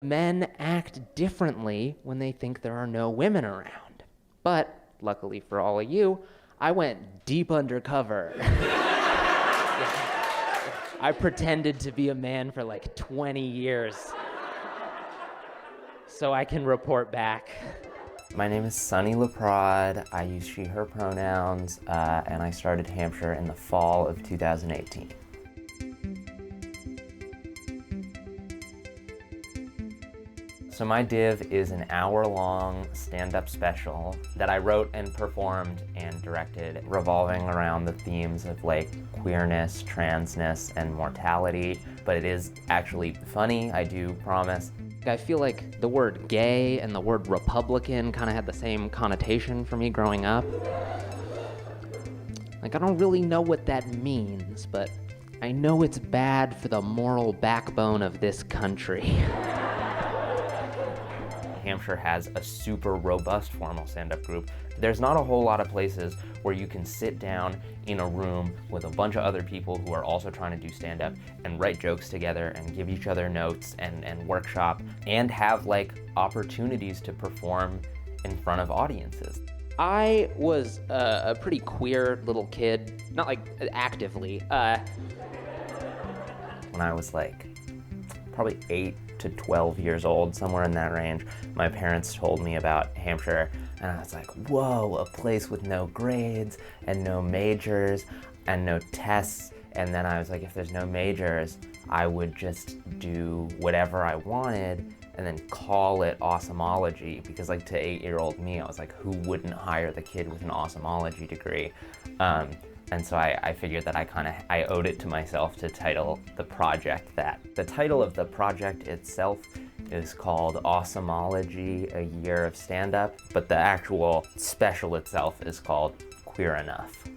Men act differently when they think there are no women around. But luckily for all of you, I went deep undercover. I pretended to be a man for like 20 years so I can report back. My name is Sunny LaPrade. I use she, her pronouns, and I started Hampshire in the fall of 2018. So my div is an hour-long stand-up special that I wrote and performed and directed, revolving around the themes of like queerness, transness, and mortality. But it is actually funny, I do promise. I feel like the word gay and the word Republican kind of had the same connotation for me growing up. Like, I don't really know what that means, but I know it's bad for the moral backbone of this country. Hampshire has a super robust formal stand-up group. There's not a whole lot of places where you can sit down in a room with a bunch of other people who are also trying to do stand-up and write jokes together and give each other notes and workshop and have like opportunities to perform in front of audiences. I was a pretty queer little kid, not like actively. When I was like probably 8 to 12 years old, somewhere in that range, my parents told me about Hampshire, and I was like, whoa, a place with no grades and no majors and no tests. And then I was like, if there's no majors, I would just do whatever I wanted and then call it awesomeology, because like to 8-year-old me, I was like, who wouldn't hire the kid with an awesomeology degree? And so I figured that I owed it to myself to title the project that. The title of the project itself is called Awesomeology, A Year of Stand-Up, but the actual special itself is called Queer Enough.